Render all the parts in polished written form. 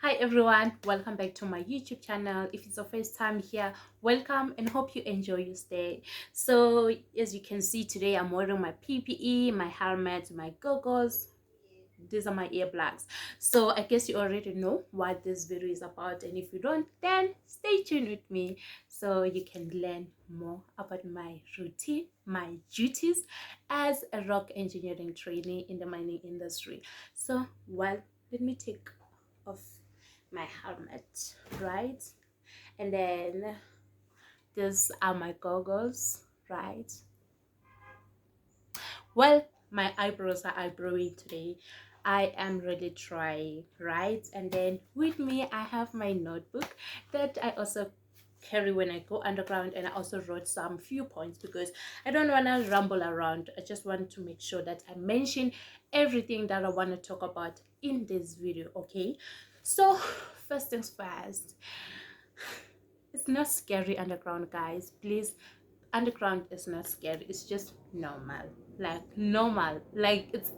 Hi everyone, welcome back to my YouTube channel. If it's your first time here, welcome and hope you enjoy your stay. So as you can see today, I'm wearing my PPE, my helmet, my goggles. These are my earplugs. So I guess you already know what this video is about, and if you don't, then stay tuned with me so you can learn more about my routine, my duties as a rock engineering trainee in the mining industry. So let me take off my helmet, right? And then these are my goggles, right? Well, my eyebrows are eyebrowing today. I am really trying, right? And then with me I have my notebook that I also carry when I go underground, and I also wrote some few points because I don't want to ramble around. I just want to make sure that I mention everything that I want to talk about in this video. Okay, so first things first, it's not scary underground, guys. Please, underground is not scary. It's just normal, like it's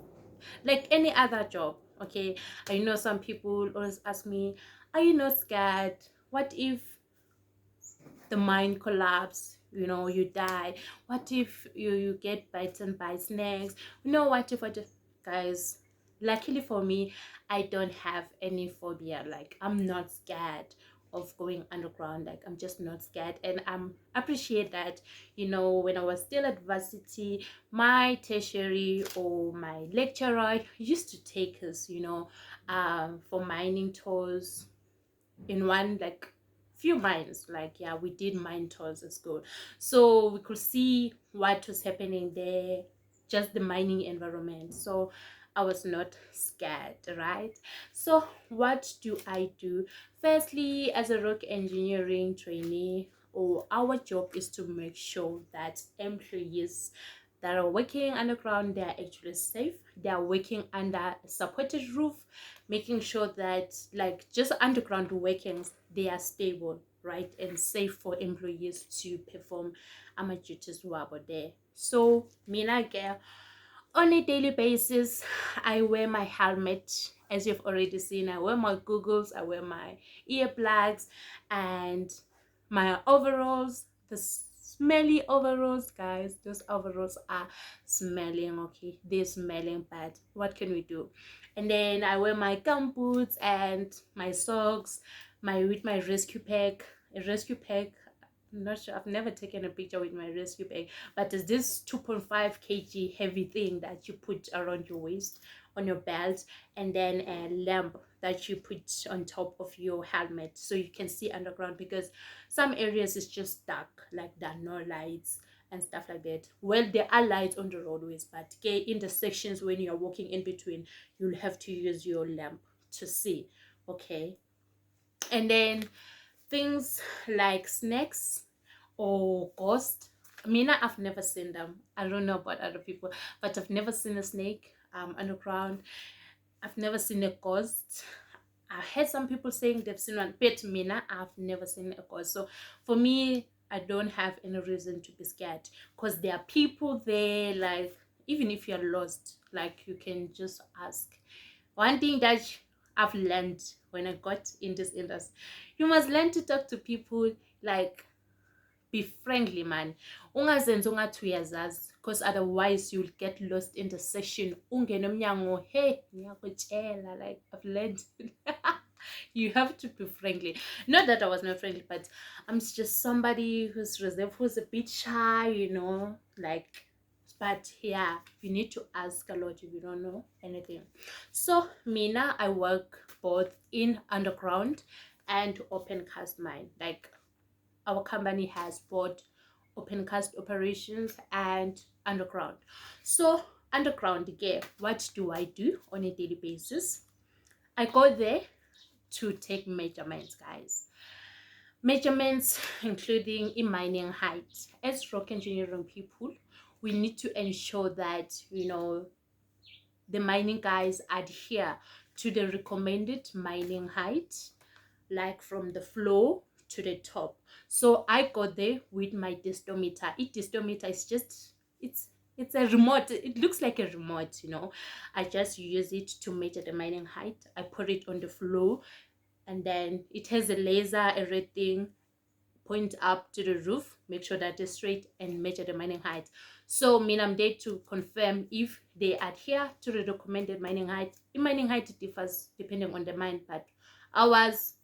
like any other job. Okay, I know some people always ask me, are you not scared? What if the mine collapse, you die? What if you get bitten by snakes? What if guys, luckily for me, I don't have any phobia. Like, I'm not scared of going underground. Like, I'm just not scared, and I'm appreciate that. When I was still at varsity, my tertiary or my lecturer used to take us, for mining tours in one, like, few mines. Like, yeah, we did mine tours at school, so we could see what was happening there, just the mining environment. So I was not scared, right? So what do I do? Firstly, as a rock engineering trainee, or our job is to make sure that employees that are working underground, they are actually safe. They are working under a supported roof, making sure that, like, just underground workings, they are stable, right, and safe for employees to perform our duties while there. So mina girl, on a daily basis, I wear my helmet. As you've already seen, I wear my goggles, I wear my earplugs, and my overalls, the smelly overalls, guys. Those overalls are smelling. Okay, they're smelling bad. What can we do? And then I wear my gum boots and my socks, my rescue pack. A rescue pack, I'm not sure, I've never taken a picture with my rescue bag, but it's this 2.5 kg heavy thing that you put around your waist, on your belt, and then a lamp that you put on top of your helmet so you can see underground, because some areas is just dark, like there are no lights and stuff like that. Well, there are lights on the roadways, but okay, in the sections when you're walking in between, you'll have to use your lamp to see. Okay, and then things like snakes or ghosts. I've never seen them. I don't know about other people, but I've never seen a snake underground. I've never seen a ghost. I heard some people saying they've seen one, but I've never seen a ghost. So for me, I don't have any reason to be scared, because there are people there. Like, even if you're lost, like, you can just ask. One thing that I've learned when I got in this industry, you must learn to talk to people. Like, be friendly, man. Ungazenzi ungathi uyazazi, because otherwise you'll get lost in the session. Ungene emnyango, hey, ngiyakutshela, like, I've learned. You have to be friendly. Not that I was not friendly, but I'm just somebody who's reserved, who's a bit shy, like. But yeah, you need to ask a lot if you don't know anything. So Mina, I work both in underground and open cast mine. Like, our company has both open cast operations and underground. So underground, again, what do I do on a daily basis? I go there to take measurements, guys. Measurements including in mining height. As rock engineering people, we need to ensure that, the mining guys adhere to the recommended mining height, like from the floor to the top. So I got there with my distometer. Distometer is just, it's a remote. It looks like a remote. I just use it to measure the mining height. I put it on the floor, and then it has a laser, everything point up to the roof, make sure that it's straight, and measure the mining height. So mean I'm there to confirm if they adhere to the recommended mining height. The mining height differs depending on the mine, but ours,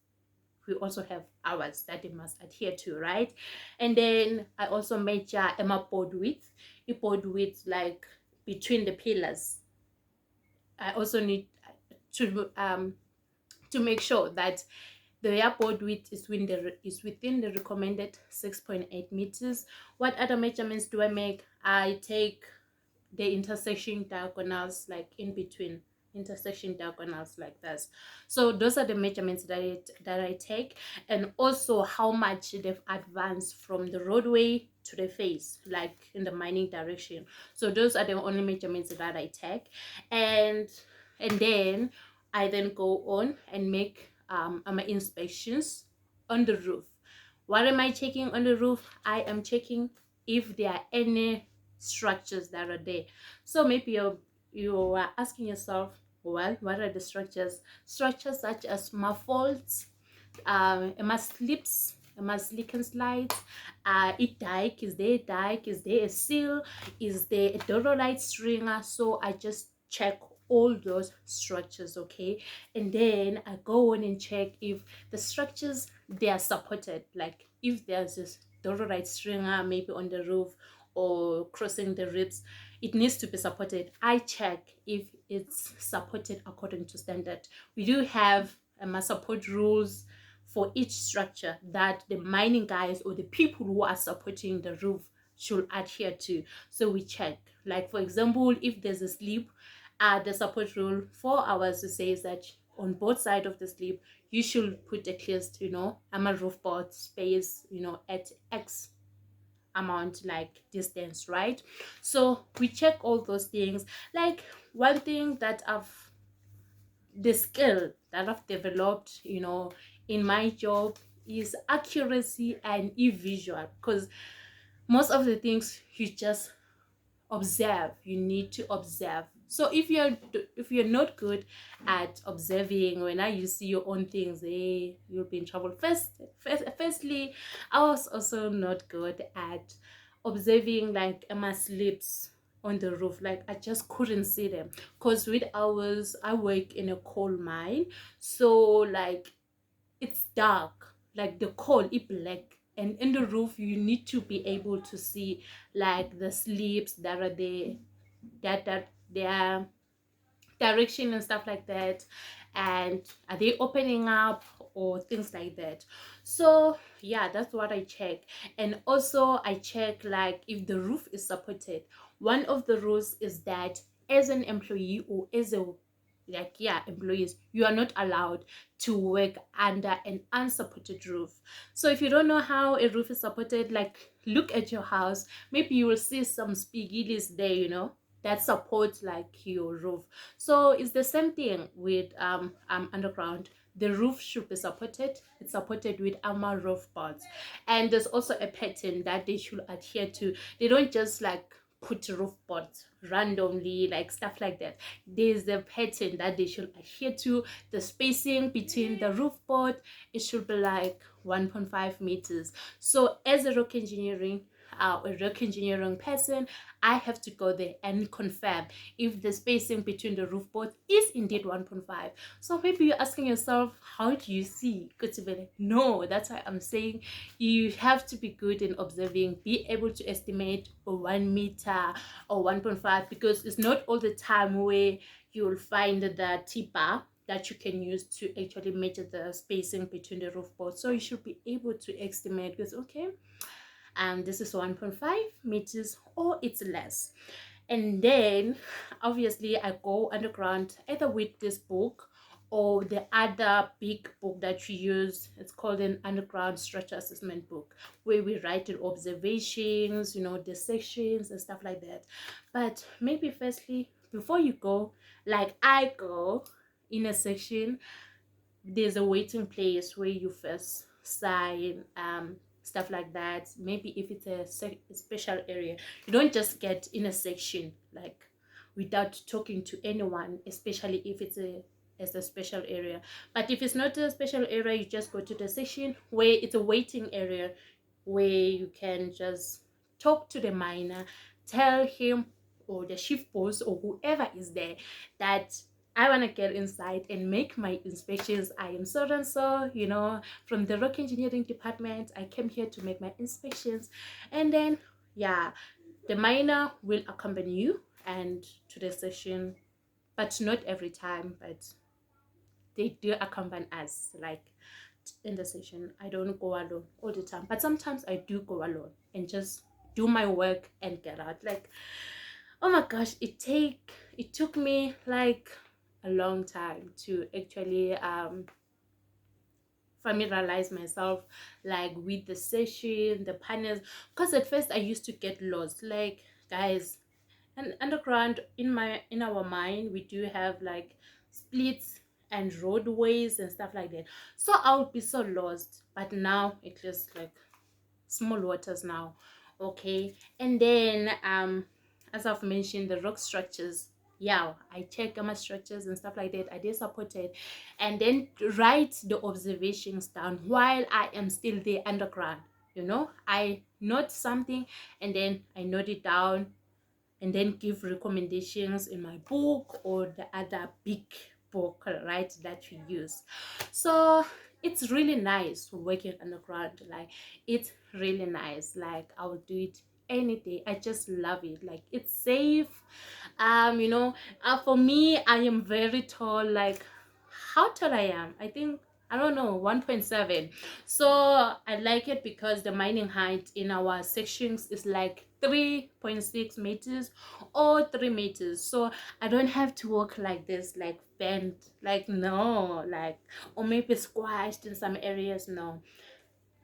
we also have hours that they must adhere to, right? And then I also measure a board width, like between the pillars. I also need to make sure that the airport width is within the recommended 6.8 meters. What other measurements do I make? I take the intersection diagonals, like in between intersection diagonals like this. So those are the measurements that I take, and also how much they've advanced from the roadway to the face, like in the mining direction. So those are the only measurements that I take, and then I then go on and make my inspections on the roof. What am I checking on the roof? I am checking if there are any structures that are there. So maybe you are asking yourself, well, what are the structures? Structures such as faults, slips, leak and slides, it dike, is there a dike, is there a seal, is there a dorolite stringer? So I just check all those structures, okay? And then I go on and check if the structures, they are supported, like if there's this dorolite stringer maybe on the roof or crossing the ribs, it needs to be supported. I check if it's supported according to standard. We do have support rules for each structure that the mining guys or the people who are supporting the roof should adhere to. So we check, like for example, if there's a slip, the support rule for ours says that on both sides of the slip you should put at least, I'm a roof board space, at X amount, like distance, right? So we check all those things. Like one thing that the skill that I've developed, in my job is accuracy and e-visual, because most of the things you just observe, you need to observe. So if you're not good at observing, when you see your own things, you'll be in trouble. Firstly, I was also not good at observing like my slips on the roof. Like I just couldn't see them, because with hours I work in a coal mine, so like it's dark, like the coal is black, and in the roof you need to be able to see like the slips that are there, that they are direction and stuff like that, and are they opening up or things like that. So yeah, that's what I check. And also I check like if the roof is supported. One of the rules is that as an employee or as a employees, you are not allowed to work under an unsupported roof. So if you don't know how a roof is supported, like look at your house, maybe you will see some spigilis there, that support like your roof. So it's the same thing with underground. The roof should be supported. It's supported with armor roof boards, and there's also a pattern that they should adhere to. They don't just like put roof boards randomly, like stuff like that. There's a pattern that they should adhere to. The spacing between the roof board, it should be like 1.5 meters. So as a rock engineering person, I have to go there and confirm if the spacing between the roof boards is indeed 1.5. So maybe you're asking yourself, how do you see? No, that's why I'm saying you have to be good in observing, be able to estimate 1 meter or 1.5, because it's not all the time where you'll find the tipper that you can use to actually measure the spacing between the roof boards. So you should be able to estimate, because okay, this is 1.5 meters or it's less. And then obviously I go underground either with this book or the other big book that you use. It's called an underground structure assessment book, where we write the observations, the sections and stuff like that. But maybe firstly, before you go, like I go in a section, there's a waiting place where you first sign, stuff like that. Maybe if it's a special area, you don't just get in a section like without talking to anyone, especially if it's as a special area. But if it's not a special area, you just go to the section where it's a waiting area, where you can just talk to the miner, tell him or the shift boss or whoever is there that I want to get inside and make my inspections. I am so and so, from the rock engineering department. I came here to make my inspections. And then, yeah, the miner will accompany you and to the session, but not every time, but they do accompany us, like in the session. I don't go alone all the time, but sometimes I do go alone and just do my work and get out. Like, oh my gosh, it took me like a long time to actually familiarize myself, like with the session, the panels, because at first I used to get lost. Like, guys, and underground, in our mind, we do have like splits and roadways and stuff like that, so I would be so lost. But now it's just like small waters now. Okay. And then as I've mentioned, the rock structures, yeah, I check gamma structures and stuff like that. I did support it, and then write the observations down while I am still there underground. I note something and then I note it down, and then give recommendations in my book or the other big book, right, that we use. So it's really nice working underground. Like, it's really nice. Like, I will do it any day. I just love it. Like, it's safe. For me, I am very tall. Like, how tall I am, I think, I don't know, 1.7. So I like it because the mining height in our sections is like 3.6 meters or 3 meters. So I don't have to walk like this, like bent, like, no, like, or maybe squashed in some areas. No,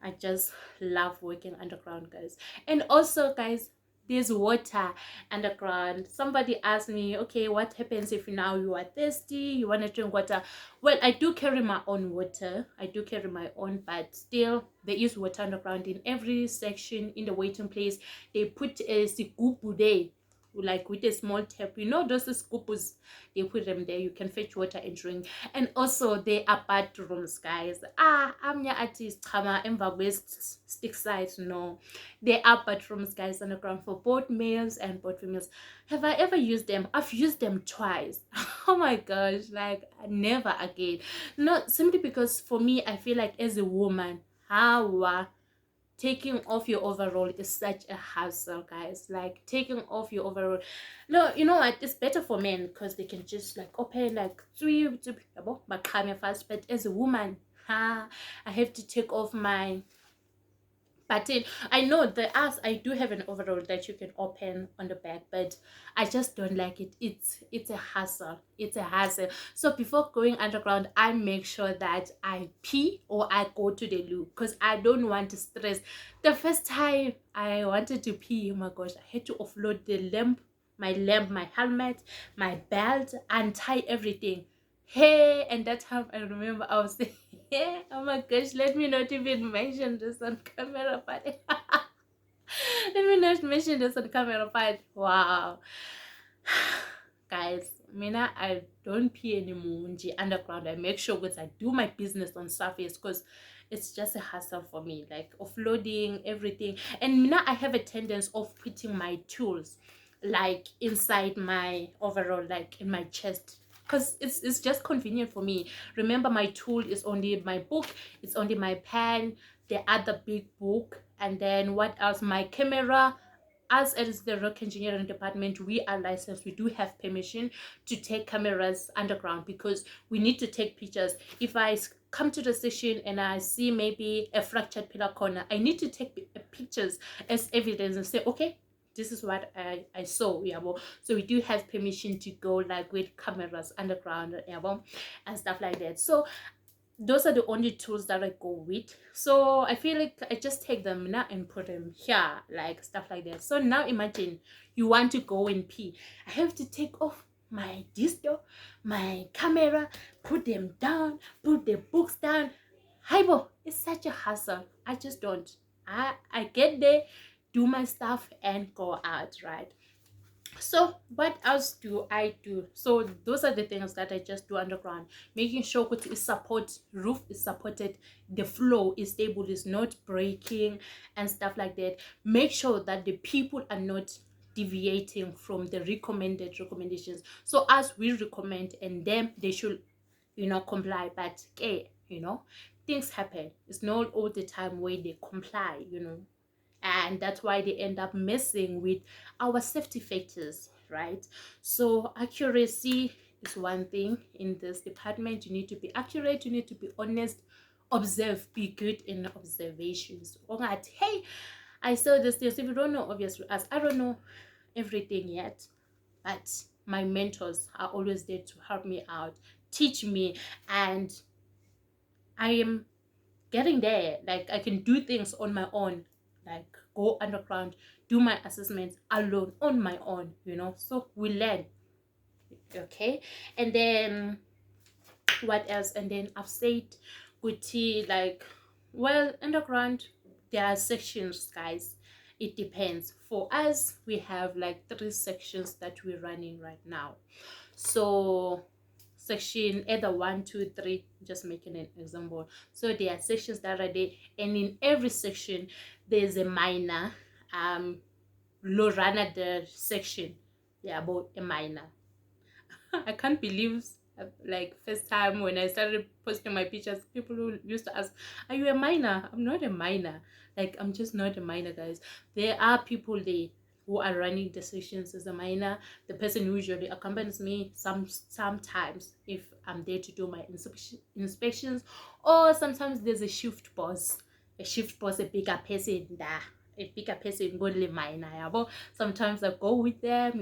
I just love working underground, guys. And also, guys, there's water underground. Somebody asked me, okay, what happens if now you are thirsty, you want to drink water? Well, I do carry my own water. I do carry my own, but still, there is water underground in every section. In the waiting place, they put a sigubu there, like with a small tap. Those scoopers, they put them there. You can fetch water and drink. And also there are bathrooms, guys. I'm your artist Kama emva west stick side. No, there are bathrooms, guys, on the ground for both males and both females. Have I ever used them? I've used them twice. Oh my gosh, like, never again. Not simply because for me, I feel like as a woman, how taking off your overall is such a hassle, guys. Like, taking off your overall, no, you know what, it's better for men because they can just like open like fast. But as a woman, I have to take off my button. I know the ass, I do have an overall that you can open on the back, but I just don't like it. It's a hassle. It's a hassle. So before going underground, I make sure that I pee or I go to the loo because I don't want to stress. The first time I wanted to pee, oh my gosh, I had to offload the lamp, my helmet, my belt, untie everything. Hey, and that time I remember I was saying, yeah, oh my gosh, let me not even mention this on camera, but let me not mention this on camera, but wow. Guys, Mina, I don't pee anymore in the underground. I make sure that I do my business on surface because it's just a hassle for me, like offloading everything. And Mina, I have a tendency of putting my tools like inside my overall, like in my chest, because it's just convenient for me. Remember, my tool is only my book, it's only my pen, the other big book, and then what else, my camera. As the rock engineering department, we are licensed, we do have permission to take cameras underground because we need to take pictures. If I come to the station and I see maybe a fractured pillar corner, I need to take pictures as evidence and say, okay, this is what I saw. Yeah, well, so we do have permission to go like with cameras underground, yeah, well, and stuff like that. So those are the only tools that I go with. So I feel like I just take them now and put them here, like stuff like that. So now imagine you want to go and pee. I have to take off my disto, my camera, put them down, put the books down. Hibo, it's such a hassle. I just don't. I get there, do my stuff and go out, right? So what else do I do? So those are the things that I just do underground, making sure kuti is support roof is supported, the floor is stable, is not breaking and stuff like that. Make sure that the people are not deviating from the recommended recommendations. So as we recommend, and them they should, comply. But okay, things happen. It's not all the time where they comply, and that's why they end up messing with our safety factors, right? So accuracy is one thing in this department. You need to be accurate, you need to be honest, observe, be good in observations. Alright, hey, I saw this thing. So if you don't know, obviously, as I don't know everything yet, but my mentors are always there to help me out, teach me, and I am getting there. Like, I can do things on my own, like go underground, do my assessments alone on my own, so we learn. Okay, and then what else? And then I've said Guti, like, well, underground there are sections, guys. It depends. For us, we have like 3 sections that we're running right now. So section either 1, 2, 3, just making an example. So there are sections that are there, and in every section there's a minor, low runner the section, yeah, about a minor. I can't believe, like, first time when I started posting my pictures, people who used to ask, are you a minor? I'm not a minor. Like, I'm just not a minor, guys. There are people there who are running the sessions as a minor. The person who usually accompanies me sometimes if I'm there to do my inspections, or sometimes there's a shift boss. A bigger person there. A bigger person go to minor. Yeah? Sometimes I go with them,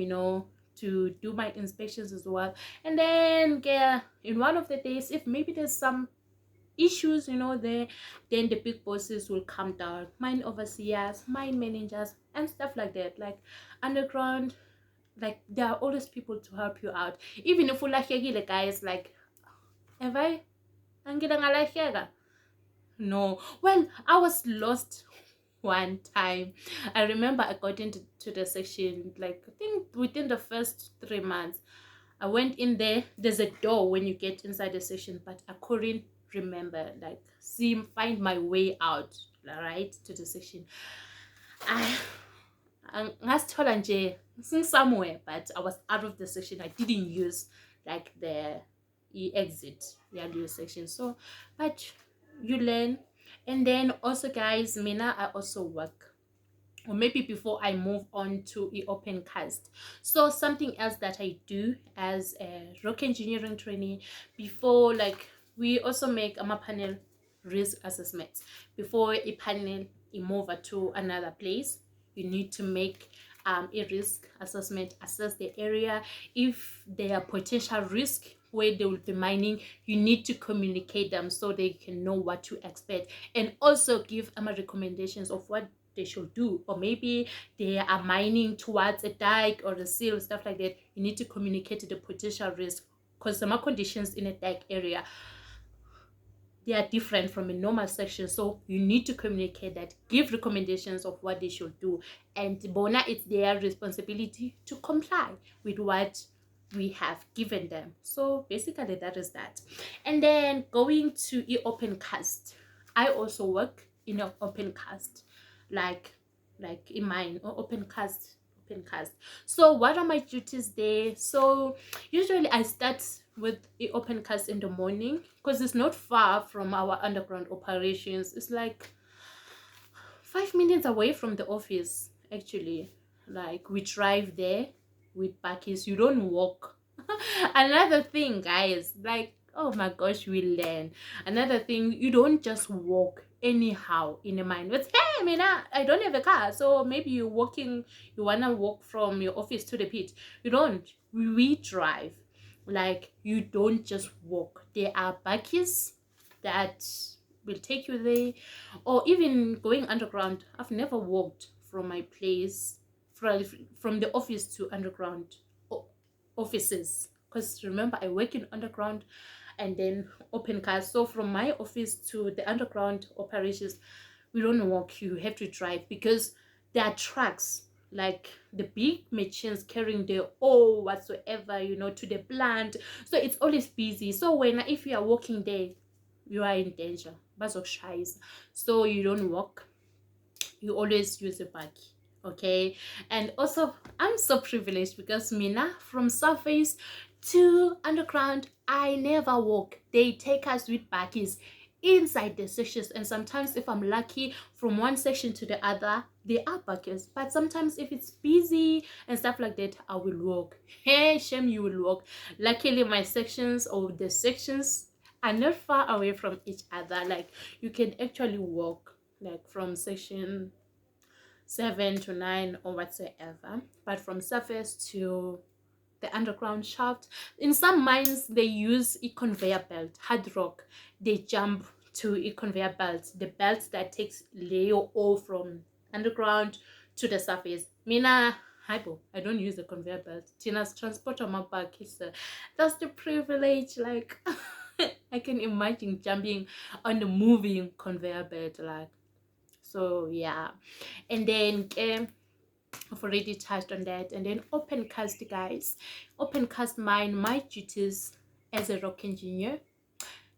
to do my inspections as well. And then, yeah, in one of the days, if maybe there's some issues, there, then the big bosses will come down, mine overseers, mine managers, and stuff like that. Like, underground, like, there are always people to help you out. Even if you like, guys, like, have I no, well, I was lost one time. I remember I got into the section, like, I think within the first 3 months. I went in there. There's a door when you get inside the section, but I couldn't remember, like, find my way out, right, to the section. Ngasithola nje somewhere, but I was out of the section. I didn't use like the exit, the audio section. So, but you learn. And then also, guys, Mina, I also work, or maybe before I move on to the open cast. So something else that I do as a rock engineering trainee, before, like, we also make a panel risk assessments. Before a panel move to another place, you need to make a risk assessment, assess the area. If there are potential risk where they will be mining, you need to communicate them so they can know what to expect, and also give them recommendations of what they should do. Or maybe they are mining towards a dike or a seal, stuff like that. You need to communicate the potential risk, because some conditions in a dike area, they are different from a normal section. So you need to communicate that, give recommendations of what they should do, and bona, it's their responsibility to comply with what we have given them. So basically that is that. And then going to the open cast, I also work in an open cast, like in mine, or open cast. So what are my duties there? So usually I start with the open cast in the morning, because it's not far from our underground operations. It's like 5 minutes away from the office, actually. Like, we drive there with buckets. You don't walk. Another thing, guys, like, oh my gosh, we learn. Another thing, you don't just walk anyhow in a mine. But hey, Mina, I don't have a car, so maybe you're walking, you wanna walk from your office to the pit. You don't. We drive. Like, you don't just walk. There are buckets that will take you there. Or even going underground, I've never walked from my place, from the office to underground offices, because remember, I work in underground and then open cast. So from my office to the underground operations, we don't walk, you have to drive, because there are trucks like the big machines carrying the ore whatsoever, to the plant. So it's always busy. So when if you are walking there, you are in danger. Bazokushayisa. So you don't walk, you always use a buggy. Okay. And also, I'm so privileged because mina, from surface to underground, I never walk. They take us with buggies inside the sections, and sometimes if I'm lucky, from one section to the other there are buggies, but sometimes if it's busy and stuff like that, I will walk. Hey, shame you will walk. Luckily my sections, or the sections, are not far away from each other. Like, you can actually walk, like from section 7 to 9 or whatsoever. But from surface to the underground shaft, in some mines they use a conveyor belt, hard rock. They jump to a conveyor belt, the belt that takes layer ore from underground to the surface. Mina, hypo, I don't use the conveyor belt. Tina's transport on my back is that's the privilege. Like, I can imagine jumping on the moving conveyor belt, like. So yeah. And then I've already touched on that. And then open cast, guys. Open cast mine, my duties as a rock engineer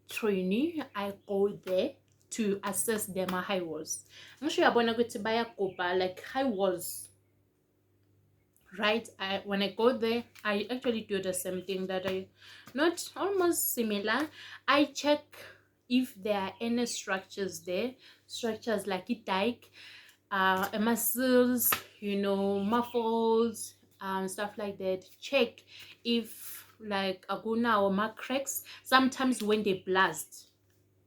trainee, I go there to assess them high walls. I'm sure you're going to buy a copa like high walls, right? When I go there, I actually do the same thing that I, not almost similar. I check if there are any structures there, structures like a dike, muscles, muffles, stuff like that. Check if like aguna or mark cracks. Sometimes when they blast,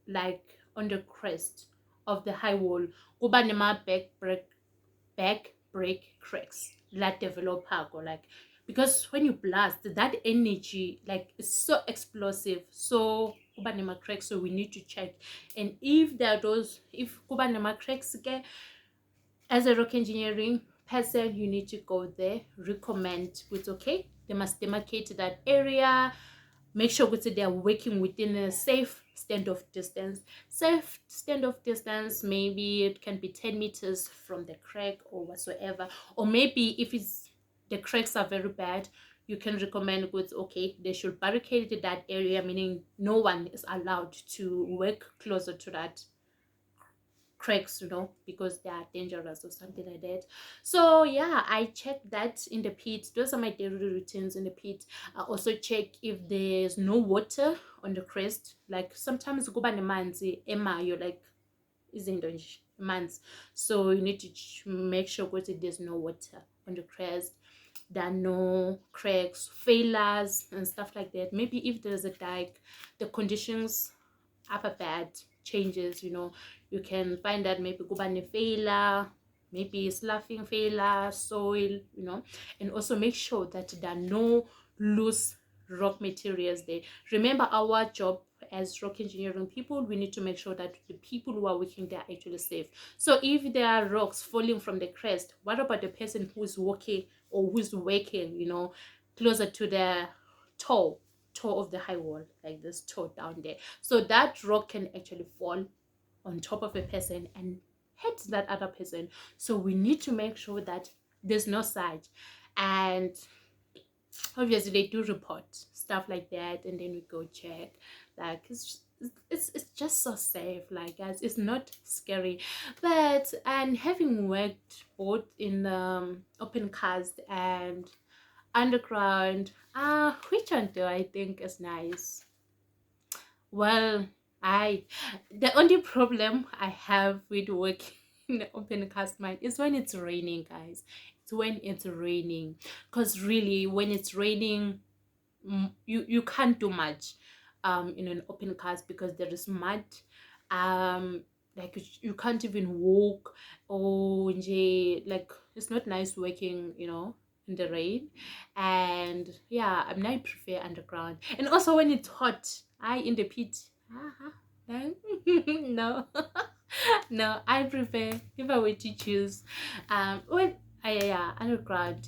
like on the crest of the high wall, kuba nema back break cracks that develop or like, because when you blast, that energy like is so explosive. So kuba nema cracks, so we need to check. And if there are those, if kuba nema cracks again, as a rock engineering person, you need to go there, recommend with, okay, they must demarcate that area, make sure that they are working within a safe stand of distance. Safe stand of distance, maybe it can be 10 meters from the crack or whatsoever. Or maybe if it's the cracks are very bad, you can recommend goods, okay, they should barricade that area, meaning no one is allowed to work closer to that cracks, because they are dangerous or something like that. So yeah, I check that in the pit. Those are my daily routines in the pit. I also check if there's no water on the crest. Like sometimes kuba nemanzi emayo, like izinto nje manzi, so you need to make sure that there's no water on the crest, there are no cracks, failures and stuff like that. Maybe if there's a dike, the conditions upper bad changes, you can find that maybe kubane failure, maybe sloughing failure, soil, and also make sure that there are no loose rock materials there. Remember, our job as rock engineering people, we need to make sure that the people who are working there are actually safe. So if there are rocks falling from the crest, what about the person who's walking or who's working, closer to the toe of the high wall, like this toe down there? So that rock can actually fall on top of a person and hit that other person. So we need to make sure that there's no side. And obviously they do report stuff like that, and then we go check. Like, it's just so safe, like, guys, it's not scary. But and having worked both in open cast and underground, which one do I think is nice? Well, I the only problem I have with working in the open cast mine is when it's raining, guys. It's when it's raining, because really when it's raining, you can't do much in an open cast because there is mud. Like you can't even walk, or like it's not nice working, in the rain. And yeah, I prefer underground. And also when it's hot, I in the pit, no. No. No, I prefer, if I were to choose, when yeah, underground.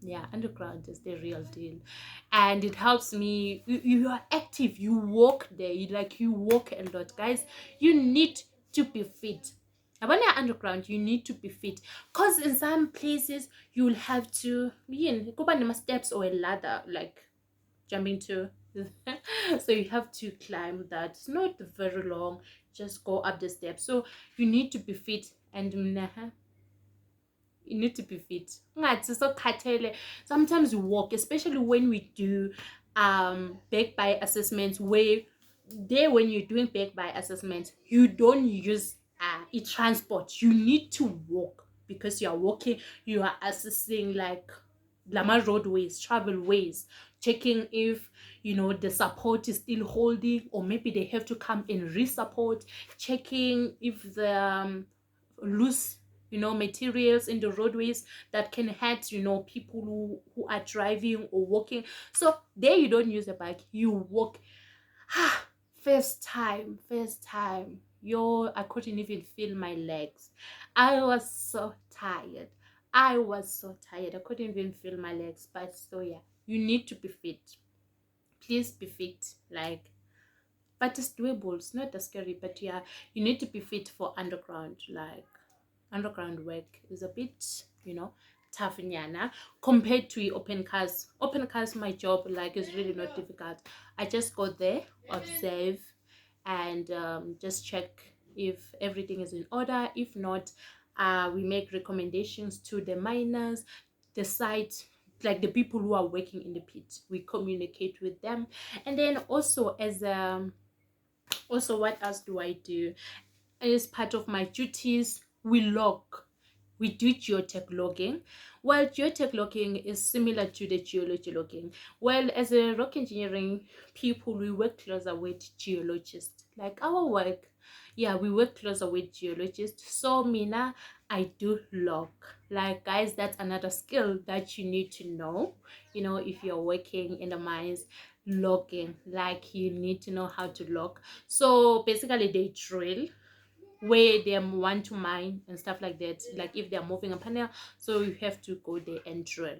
Yeah, underground is the real deal. And it helps me. You are active, you walk there, you walk a lot, guys. You need to be fit. when you're underground, you need to be fit, because in some places you'll have to go by the steps or a ladder, like jumping to so you have to climb that. It's not very long, just go up the steps. So you need to be fit, and you need to be fit. Ungathi sokhathele. Sometimes we walk, especially when we do back by assessments, where there when you're doing back by assessments, you don't use transport. You need to walk, because you are walking, you are assessing like lama roadways, travel ways, checking if the support is still holding, or maybe they have to come and re-support, checking if the loose materials in the roadways that can hurt people who are driving or walking. So there you don't use a bike, you walk. First time, yo, I couldn't even feel my legs. I was so tired. I couldn't even feel my legs. But so yeah, you need to be fit. Please be fit. Like, but it's doable. It's not that scary. But yeah, you need to be fit for underground. Like, underground work is a bit, tough nyana, compared to open cars. Open cars, my job like is really not difficult. I just go there, observe, and just check if everything is in order. If not, we make recommendations to the miners, the site, like the people who are working in the pit. We communicate with them. And then also, what else do I do? As part of my duties, we log. We do geotech logging. Well, geotech logging is similar to the geology logging. Well, as a rock engineering people, we work closer with geologists. Like our work, yeah, we work closer with geologists. So Mina, I do log. Like guys, that's another skill that you need to know. If you're working in the mines, logging. Like you need to know how to log. So basically, they drill where they want to mine and stuff like that, like if they're moving a panel, so you have to go there and drill.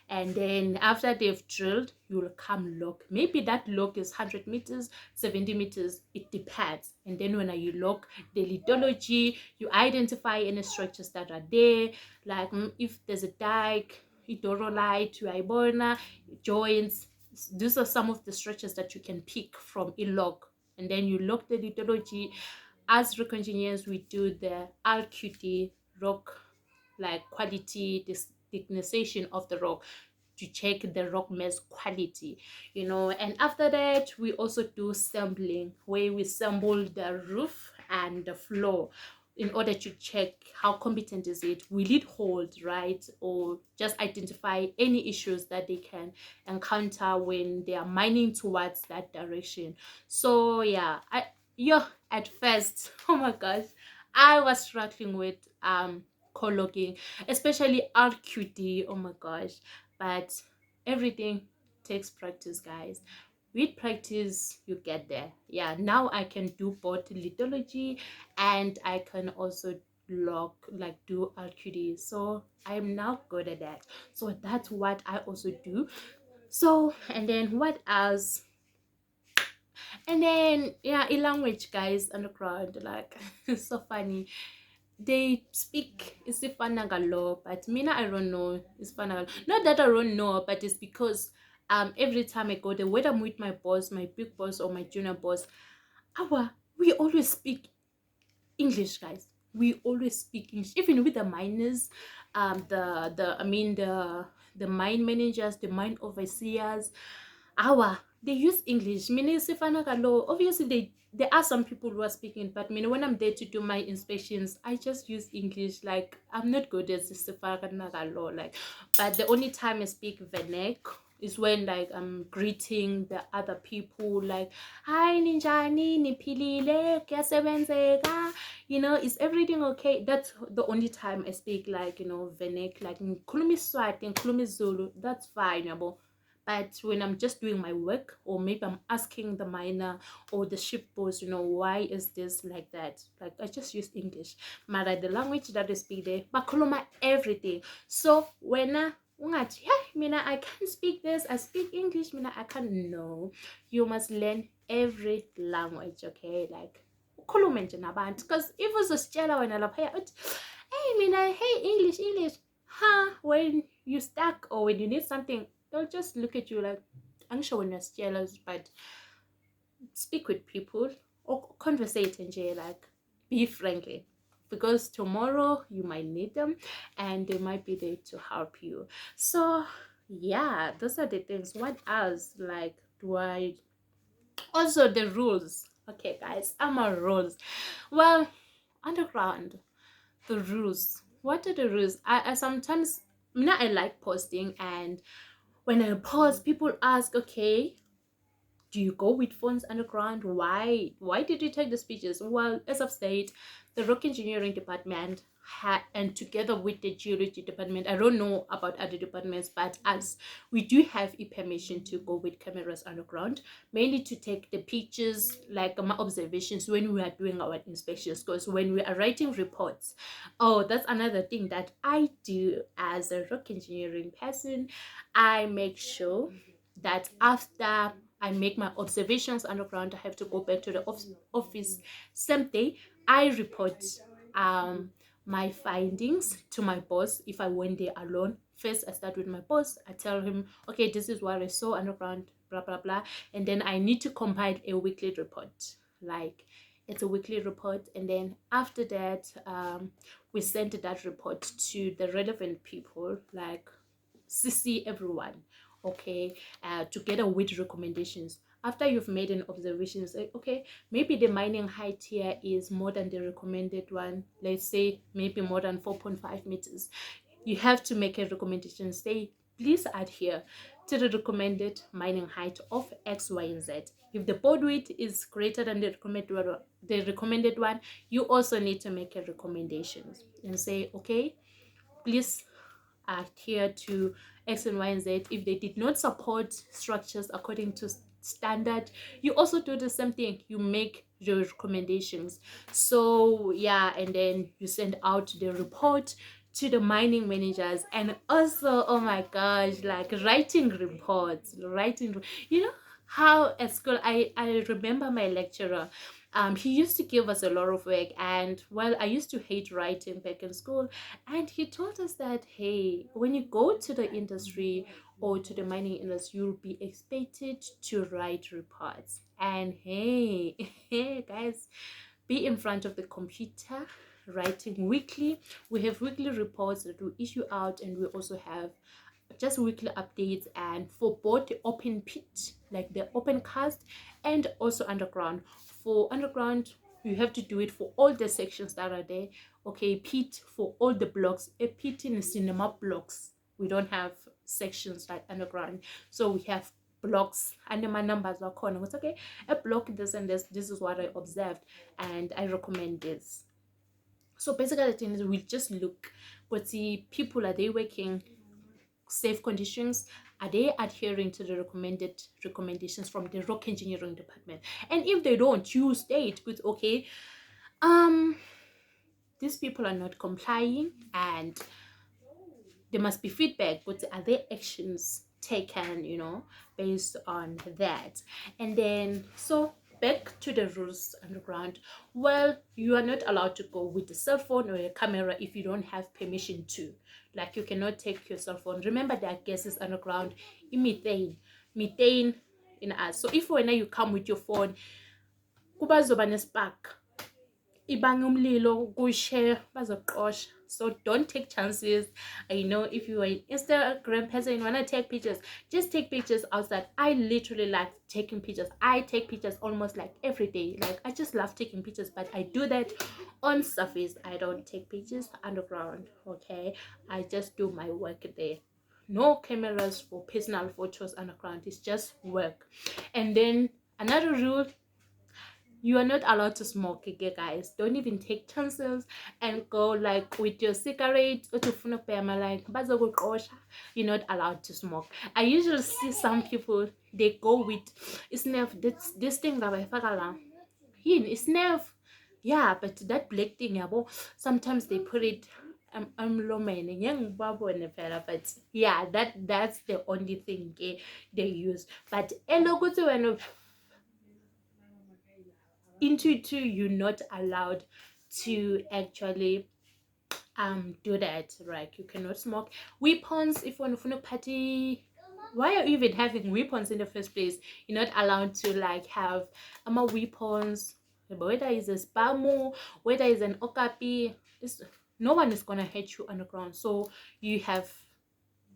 And then after they've drilled, you'll come log. Maybe that log is 100 meters, 70 meters, it depends. And then when you log the lithology, you identify any structures that are there, like if there's a dike, idorolite, uibona, joints. These are some of the structures that you can pick from a log. And then you log the lithology. As rock engineers, we do the RQT, rock like quality diagnostic of the rock, to check the rock mass quality. And after that, we also do sampling, where we sample the roof and the floor in order to check how competent is it, will it hold, right? Or just identify any issues that they can encounter when they are mining towards that direction. So yeah, at first, oh my gosh, I was struggling with co-logging, especially RQD. Oh my gosh. But everything takes practice, guys. With practice, you get there. Yeah, now I can do both lithology, and I can also log, like do RQD. So I'm now good at that. So that's what I also do. So, and then what else? And then yeah, in language, guys, underground, like it's so funny. They speak isifanagalo, but mina I don't know isifanagalo. Not that I don't know, but it's because every time I go there, whether I'm with my boss, my big boss, or my junior boss, we always speak English, guys. We always speak English, even with the miners, the mine managers, the mine overseers. They use English. Meaning, obviously there are some people who are speaking, but when I'm there to do my inspections, I just use English. Like I'm not good at law. Like, but the only time I speak Venek is when like I'm greeting the other people, like hi ninjani niphilile kuyasebenzeka, is everything okay? That's the only time I speak like Venek, like ngikhuluma iSwati, ngikhuluma isiZulu, that's fine, yabo. But when I'm just doing my work, or maybe I'm asking the miner or the ship boss, why is this like that? Like I just use English. Mara the language that I speak there, bakuluma everything. So when I can't speak this, I speak English, I can't know. You must learn every language, okay? Like ukhulume nje nabantu, because if uzositshela wena lapha uthi hey mina, hey English, huh, when you stuck or when you need something, they'll just look at you like angisho wena sitshela, but speak with people or conversate and like be friendly, because tomorrow you might need them and they might be there to help you. So yeah, those are the things. What else like do I also the rules? Okay guys, I'm a rules. Well, underground, the rules, what are the rules? I sometimes, I like posting, and when I post people ask, okay, do you go with phones underground? Why did you take the speeches? Well, as I've said, the rock engineering department and together with the geology department, I don't know about other departments, but us, we do have a permission to go with cameras underground, mainly to take the pictures, like my observations when we are doing our inspections. Because when we are writing reports, oh, that's another thing that I do as a rock engineering person. I make sure that after I make my observations underground, I have to go back to the office same day. I report my findings to my boss. If I went there alone, first I start with my boss. I tell him, okay, this is what I saw underground, blah blah blah, and then I need to compile a weekly report. Like, it's a weekly report, and then after that, we send that report to the relevant people, like CC everyone, okay, together with recommendations. After you've made an observation, say, okay, maybe the mining height here is more than the recommended one. Let's say maybe more than 4.5 meters. You have to make a recommendation. Say, please adhere to the recommended mining height of X, Y, and Z. If the board width is greater than the recommended one, you also need to make a recommendation and say, okay, please adhere to X and Y and Z. If they did not support structures according to standard, you also do the same thing. You make your recommendations. So yeah, and then you send out the report to the mining managers. And also, oh my gosh, like writing reports, you know how at school, I remember my lecturer, he used to give us a lot of work, and well, I used to hate writing back in school, and he told us that, hey, when you go to the industry or to the mining industry, you'll be expected to write reports. And hey, hey guys, be in front of the computer writing weekly. We have weekly reports that we issue out, and we also have just weekly updates, and for both the open pit, like the open cast, and also underground. For underground, you have to do it for all the sections that are there. Okay, pit for all the blocks. A pit in cinema blocks, we don't have sections like underground, so we have blocks, and my numbers are corner. It's okay, a block this and this is what I observed, and I recommend this. So basically the thing is, we just look, but see, people, are they working safe conditions? Are they adhering to the recommended recommendations from the rock engineering department? And if they don't, you state with, okay, these people are not complying, and there must be feedback, but are there actions taken, based on that? And then, so back to the rules underground. Well, you are not allowed to go with a cell phone or a camera if you don't have permission to. Like, you cannot take your cell phone. Remember, there are gases underground, methane in us. So if when you come with your phone, kuba zoba nespark, ibanga umlilo, kushare, bazoqosha. So don't take chances. I know if you are an Instagram person, you want to take pictures, just take pictures outside. I literally like taking pictures. I take pictures almost like every day. Like, I just love taking pictures, but I do that on surface. I don't take pictures underground, okay? I just do my work there. No cameras for personal photos underground. It's just work. And then another rule, you are not allowed to smoke, okay guys? Don't even take chances and go like with your cigarette or to like bazokuqosha. You're not allowed to smoke. I usually see some people, they go with snaf, this thing that I snaf, yeah, but that black thing, sometimes they put it but yeah, that's the only thing they use. But when into two, you're not allowed to actually do that. Right, you cannot smoke weapons. If one of party, why are you even having weapons in the first place? You're not allowed to like have weapons, whether it's a spamo, whether it's an okapi. It's, no one is gonna hit you on the ground, so you have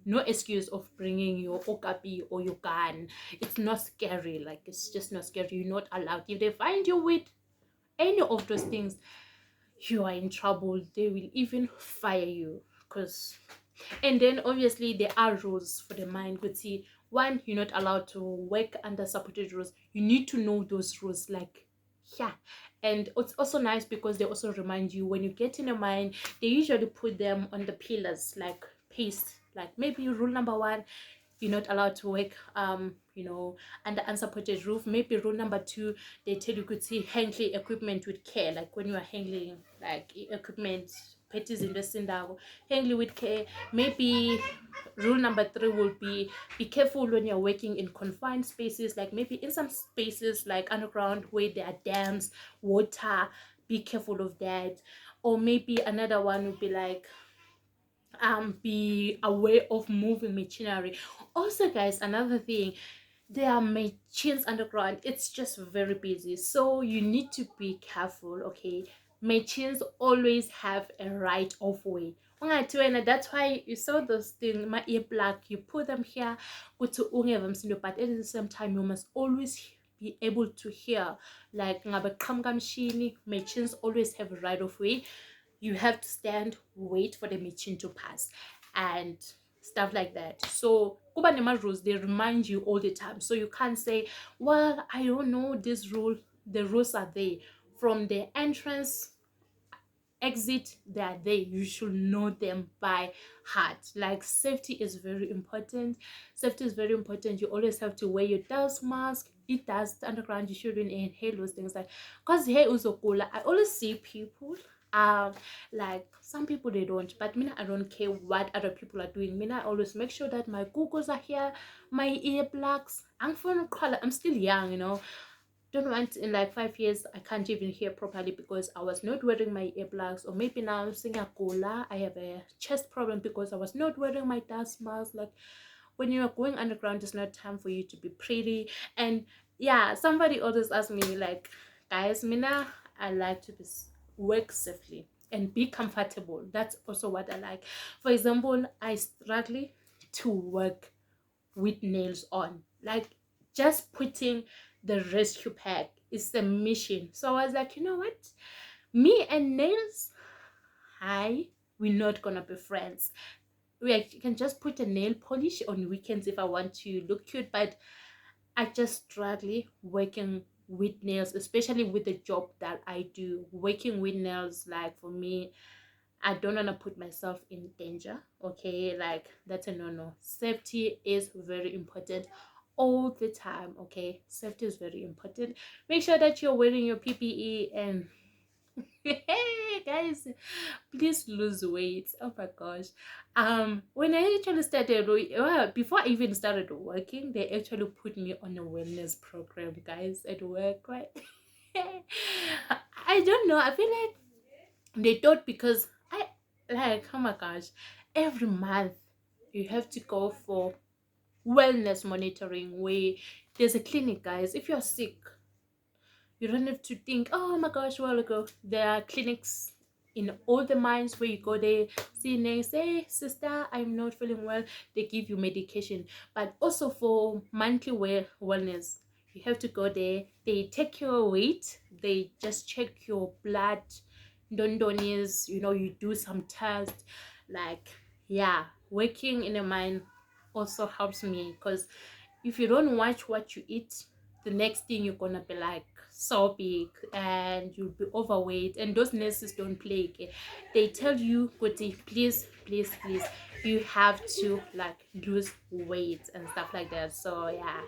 no excuse of bringing your okapi or your gun. It's not scary, like it's just not scary. You're not allowed. If they find you with any of those things, you are in trouble. They will even fire you. Because, and then obviously there are rules for the mine. Could see, one, you're not allowed to work under supported rules. You need to know those rules, like, yeah. And it's also nice because they also remind you when you get in a mine, they usually put them on the pillars, like paste, like maybe rule number one, you're not allowed to work under unsupported roof. Maybe rule number two, they tell you could see handling equipment with care, like when you are handling like equipment, petties in the sindago, handling with care. Maybe rule number three will be careful when you're working in confined spaces, like maybe in some spaces like underground where there are dams, water, be careful of that. Or maybe another one would be like be aware of moving machinery. Also guys, another thing, there are machines underground. It's just very busy, so you need to be careful. Okay, machines always have a right of way. And that's why you saw those things, my ear black, you put them here, but at the same time you must always be able to hear, like ngabe qhamuka machine, machines always have a right of way. You have to stand, wait for the machine to pass, and stuff like that. So kuba nema rules, they remind you all the time, so you can't say, well, I don't know this rule. The rules are there from the entrance, exit, they are there. You should know them by heart. Like safety is very important. Safety is very important. You always have to wear your dust mask. It does underground, you shouldn't inhale those things, like, because here also cool. I always see people like some people they don't, but me I don't care what other people are doing. Me I always make sure that my googles are here, my earplugs. I'm still young, don't want in like 5 years I can't even hear properly because I was not wearing my earplugs. Or maybe now singakola, I have a chest problem because I was not wearing my dust mask. Like when you're going underground, it's not time for you to be pretty. And yeah, somebody always asked me like, guys, mina I like to work safely and be comfortable. That's also what I like. For example, I struggle to work with nails on. Like just putting the rescue pack is the mission. So I was like, you know what? Me and nails, hi, we're not gonna be friends. Can just put a nail polish on weekends if I want to look cute, but I just struggle working with nails, especially with the job that I do. Working with nails, like for me, I don't want to put myself in danger. Okay, like that's a no. Safety is very important all the time. Okay, safety is very important. Make sure that you're wearing your PPE. And hey guys, please lose weight. Oh my gosh. When I actually started, well, before I even started working, they actually put me on a wellness program, guys, at work, right? I don't know. I feel like they thought because I, like, oh my gosh, every month you have to go for wellness monitoring where there's a clinic, guys. If you're sick, you don't have to think, oh my gosh, well ago. There are clinics in all the mines where you go there, see next, hey sister, I'm not feeling well. They give you medication. But also for monthly wellness, you have to go there. They take your weight, they just check your blood, dondonis, you do some tests. Like, yeah, working in a mine also helps me because if you don't watch what you eat, the next thing you're gonna be like so big and you'll be overweight. And those nurses don't play, okay? They tell you, Koti, please, you have to like lose weight and stuff like that. So yeah,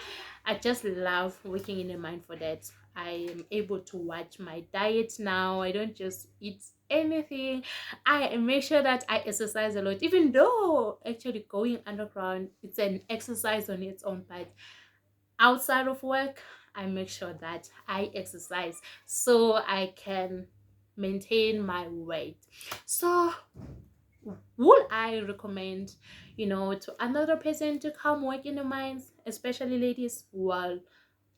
I just love working in a mine for that. I am able to watch my diet now. I don't just eat anything. I make sure that I exercise a lot, even though actually going underground, it's an exercise on its own. But outside of work, I make sure that I exercise so I can maintain my weight. So would I recommend, to another person to come work in the mines, especially ladies? Well,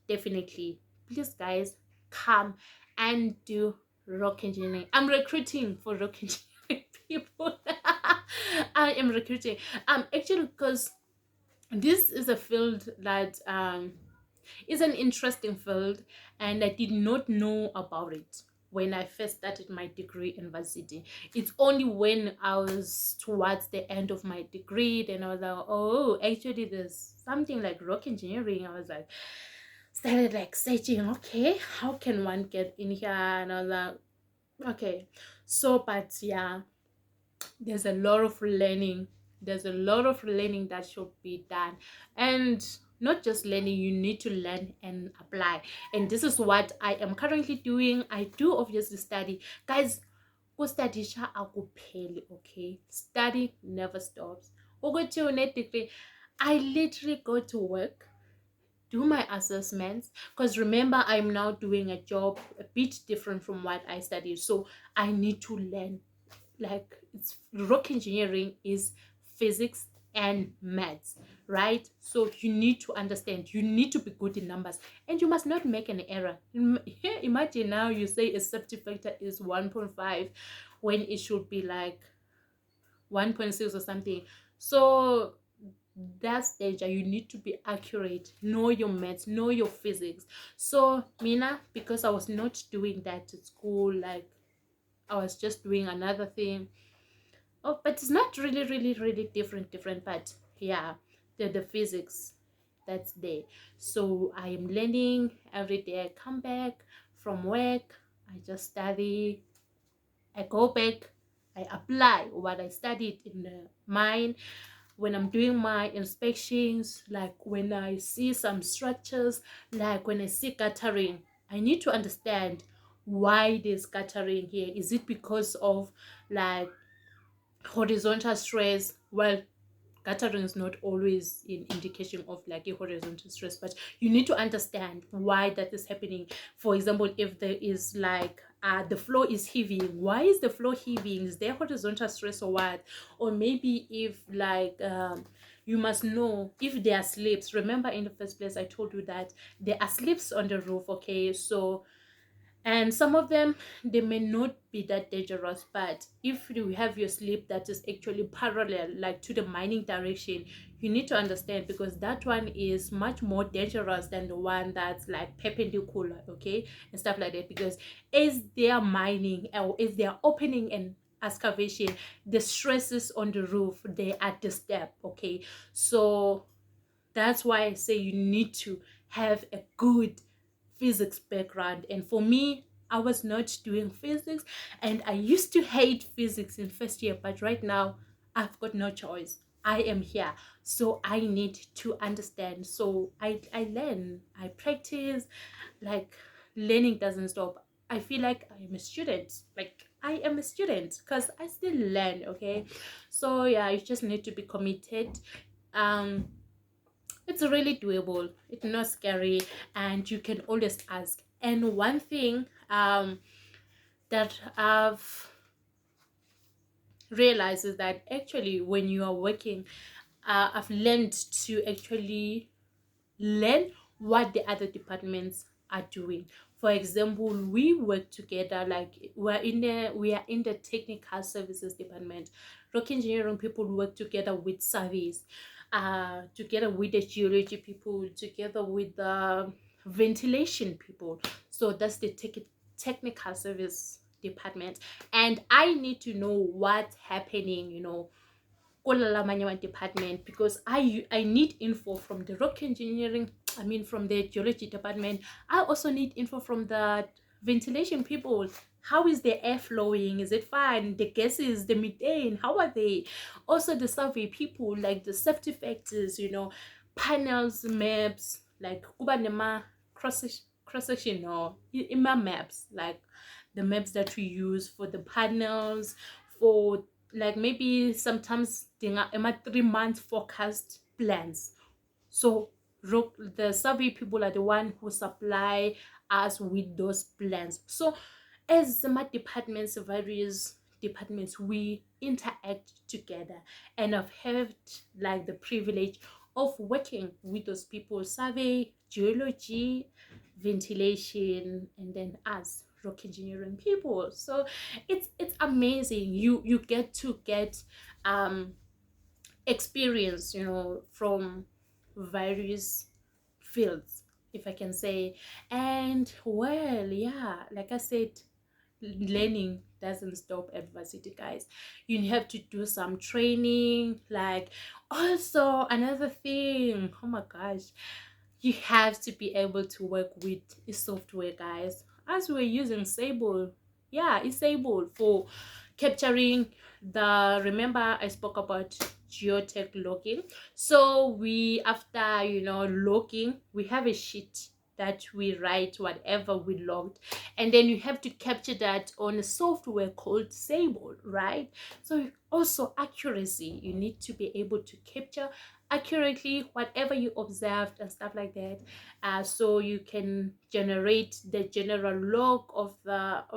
definitely. Please, guys, come and do rock engineering. I'm recruiting for rock engineering people. I am recruiting. Actually, because this is a field that is an interesting field, and I did not know about it when I first started my degree in varsity. It's only when I was towards the end of my degree, then I was like, oh, actually there's something like rock engineering. I was like, started like searching, okay, how can one get in here? And I was like, okay. So, but yeah, there's a lot of learning. There's a lot of learning that should be done. And not just learning, you need to learn and apply. And this is what I am currently doing. I do obviously study. Guys, go study sha akupheli, okay? Study never stops. Ukuthi une degree, I literally go to work, do my assessments, because remember I'm now doing a job a bit different from what I studied, so I need to learn. Like, it's rock engineering is physics and maths, right? So you need to understand, you need to be good in numbers, and you must not make an error. Imagine now you say a safety factor is 1.5 when it should be like 1.6 or something. So that's danger. You need to be accurate, know your maths, know your physics. So Mina, because I was not doing that at school, like I was just doing another thing. Oh, but it's not really, really, really different. But yeah, the physics that's there. So I am learning every day. I come back from work, I just study. I go back, I apply what I studied in the mine. When I'm doing my inspections, like when I see some structures, like when I see guttering, I need to understand why there's guttering here. Is it because of like horizontal stress? Well, guttering is not always an indication of like a horizontal stress, but you need to understand why that is happening. For example, if there is like the floor is heaving, why is the floor heaving? Is there horizontal stress or what? Or maybe if like you must know if there are slips. Remember in the first place I told you that there are slips on the roof, okay? So, and some of them, they may not be that dangerous, but if you have your slip that is actually parallel like to the mining direction, you need to understand, because that one is much more dangerous than the one that's like perpendicular, okay, and stuff like that. Because as they are mining, or as they are opening an excavation, the stresses on the roof, they are disturbed, okay? So that's why I say you need to have a good physics background. And for me, I was not doing physics, and I used to hate physics in first year, but right now I've got no choice. I am here, so I need to understand. So I learn, I practice. Like, learning doesn't stop. I feel like I am a student. Like, I am a student because I still learn, okay? So yeah, you just need to be committed. um it's really doable, it's not scary, and you can always ask. And one thing that I've realized is that actually when you are working, I've learned to actually learn what the other departments are doing. For example, we work together, like we are in the technical services department. Rock engineering people work together with surveys, together with the geology people, together with the ventilation people. So that's the technical service department, and I need to know what's happening, Kuala department, because I need info from the rock engineering, I mean from the geology department. I also need info from the ventilation people. How is the air flowing? Is it fine? The gases, the methane, how are they? Also the survey people, like the safety factors, panels, maps, like kuba nema cross section or ima maps, like the maps that we use for the panels, for like maybe sometimes dinga ema 3 month forecast plans. So The survey people are the one who supply us with those plans. So as my departments, various departments, we interact together, and I've had like the privilege of working with those people: survey, geology, ventilation, and then us rock engineering people. So it's amazing. You get to get um experience, from various fields, if I can say. And well, yeah, like I said, learning doesn't stop at varsity, guys. You have to do some training. Like, also another thing, oh my gosh, you have to be able to work with the software, guys. As we're using Sable, yeah, it's Sable for capturing the, remember I spoke about Geotech logging. So we, after logging, we have a sheet that we write whatever we logged, and then you have to capture that on a software called Sable, right? So also accuracy, you need to be able to capture accurately whatever you observed and stuff like that, so you can generate the general log of that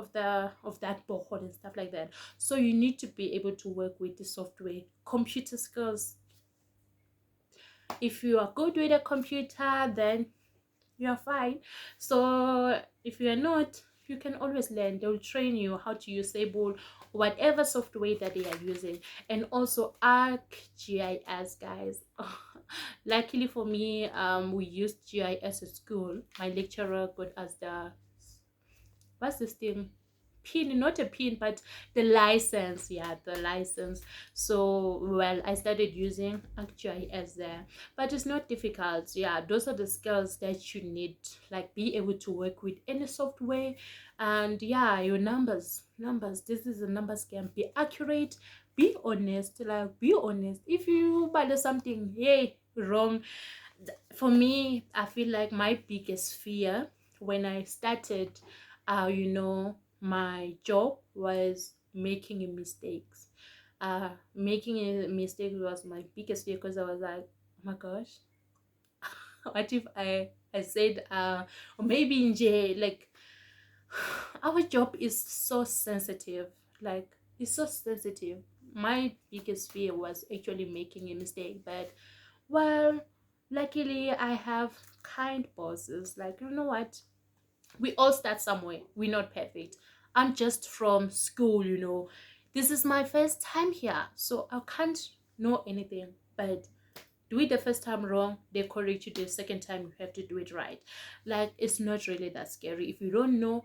borehole and stuff like that. So you need to be able to work with the software. Computer skills, if you are good with a computer, then you're fine. So if you are not, you can always learn. They'll train you how to use Sable, whatever software that they are using. And also ArcGIS, guys. Luckily for me, we used GIS at school. My lecturer got us the, what's this thing, pin, not a pin, but the license. Yeah, the license. So well, I started using ArcGIS there, but it's not difficult. Yeah, those are the skills that you need, like be able to work with any software. And yeah, your numbers, this is a numbers game. Be accurate, be honest. Like, be honest. If you buy something, hey, wrong. For me, I feel like my biggest fear when I started my job was making a mistakes. Making a mistake was my biggest fear, because I was like, oh my gosh, what if I said or maybe in jail, like, our job is so sensitive. Like, it's so sensitive. My biggest fear was actually making a mistake. But well, luckily I have kind bosses. Like, you know what, we all start somewhere. We're not perfect. I'm just from school, this is my first time here, so I can't know anything. But do it the first time wrong, they correct you the second time, you have to do it right. Like, it's not really that scary. If you don't know,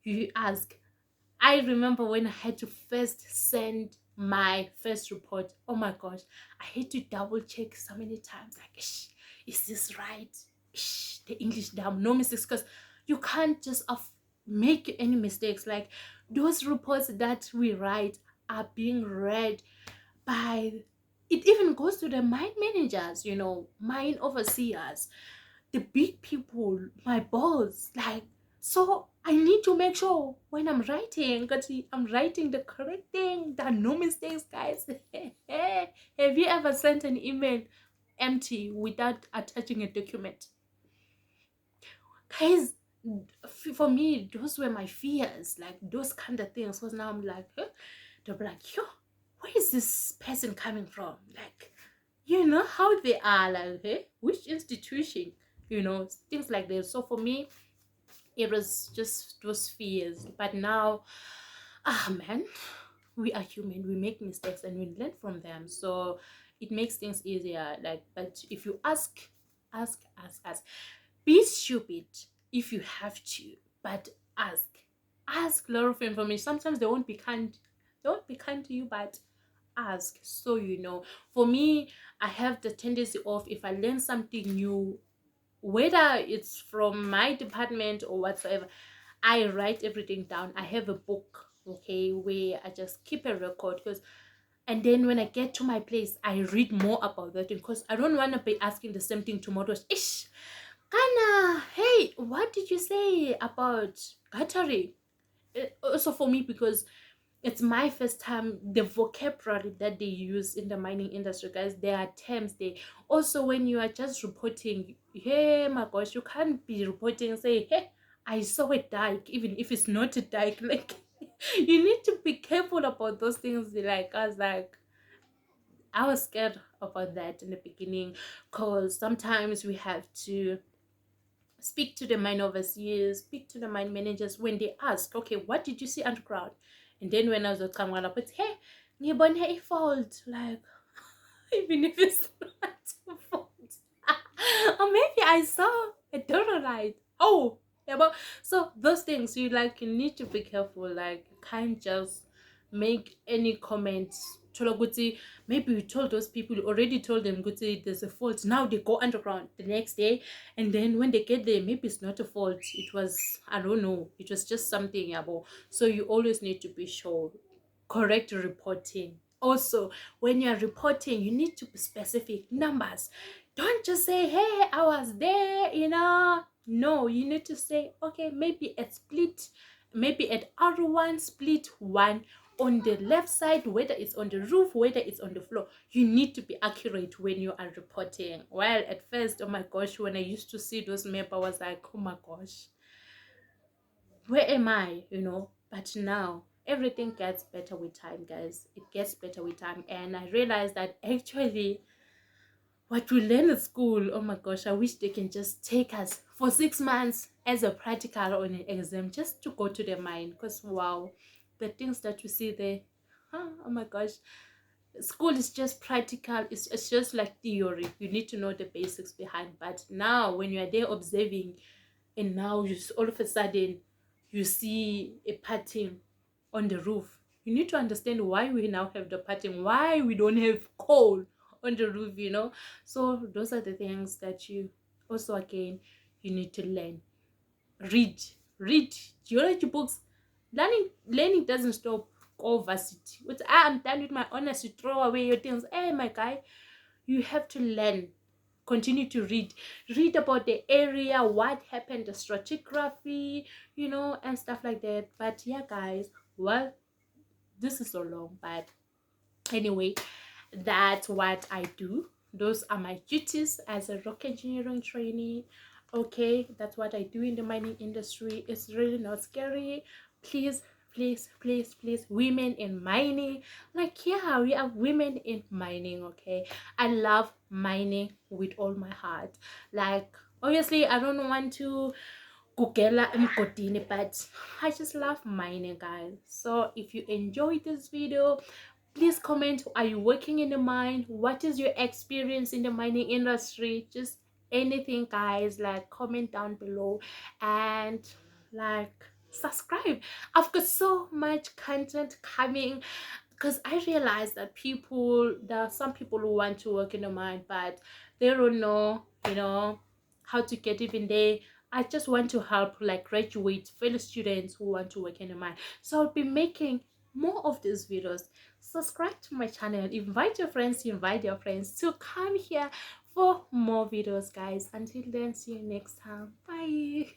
you ask. I remember when I had to first send my first report. Oh my gosh, I had to double check so many times. Like, is this right? The English down, no mistakes, because you can't just make any mistakes. Like, those reports that we write are being read by. It even goes to the mine managers, mine overseers, the big people, my boss. Like, so I need to make sure when I'm writing, because I'm writing the correct thing. There are no mistakes, guys. Have you ever sent an email empty without attaching a document? Guys, for me, those were my fears, like those kind of things. Because now I'm like, they'll be like, yo, where is this person coming from? Like, how they are, like, hey, which institution, things like that. So for me, it was just those fears. But now, man, we are human. We make mistakes and we learn from them. So it makes things easier. Like, but if you ask, be stupid if you have to, but ask a lot of information. Sometimes they won't be kind to you, but ask. So for me, I have the tendency of, if I learn something new, whether it's from my department or whatsoever, I write everything down. I have a book, okay, where I just keep a record. Because and then when I get to my place, I read more about that, because I don't want to be asking the same thing tomorrow. Ish, Kana, hey, what did you say about guttering? Also for me, because it's my first time, the vocabulary that they use in the mining industry, guys, there are terms they also, when you are just reporting, Hey my gosh, you can't be reporting and say, hey, I saw a dike, even if it's not a dike. Like, you need to be careful about those things. Like, I was scared about that in the beginning, because sometimes we have to speak to the mine overseers, speak to the mine managers when they ask, okay, what did you see underground? And then when I was coming up, it's, hey, ngibone a fault. Like, even if it's not your fault. Or maybe I saw a donut. Oh, yeah, but so those things you need to be careful. Like, you can't just make any comments. Chola Guti, maybe you told those people, you already told them Guti there's a fault. Now they go underground the next day, and then when they get there, maybe it's not a fault. It was, I don't know, it was just something about. So you always need to be sure. Correct reporting. Also, when you're reporting, you need to be specific numbers. Don't just say, hey, I was there. No, you need to say, okay, maybe at split, maybe at R1 split 1 on the left side, whether it's on the roof, whether it's on the floor. You need to be accurate when you are reporting. Well, at first, oh my gosh, when I used to see those maps, I was like, oh my gosh, where am I? But now everything gets better with time, guys. It gets better with time. And I realized that actually what we learn at school, oh my gosh, I wish they can just take us for 6 months as a practical or an exam just to go to the mine. Because wow, the things that we see there, oh my gosh, school is just practical. It's just like theory. You need to know the basics behind. But now when you are there observing, and now all of a sudden you see a pattern on the roof, you need to understand why we now have the pattern, why we don't have coal on the roof. So those are the things that you also, again, you need to learn. Read geology books. Learning doesn't stop. Go varsity. But I'm done with my honors, you throw away your things. Hey my guy, you have to learn. Continue to read about the area, what happened, the stratigraphy, and stuff like that. But yeah, guys, well, this is so long, but anyway, that's what I do. Those are my duties as a rock engineering trainee. Okay, that's what I do in the mining industry. It's really not scary. Please, please, please, please, women in mining. Like, yeah, we are women in mining. Okay, I love mining with all my heart. Like, obviously, I don't want to kugela emgodini, but I just love mining, guys. So if you enjoyed this video, please comment, are you working in the mine? What is your experience in the mining industry? Just anything, guys. Like, comment down below, and like, subscribe. I've got so much content coming, because I realize that there are some people who want to work in the mine, but they don't know how to get even there. I just want to help, like, graduate fellow students who want to work in the mine. So I'll be making more of these videos. Subscribe to my channel, invite your friends to come here for more videos, guys. Until then, see you next time. Bye.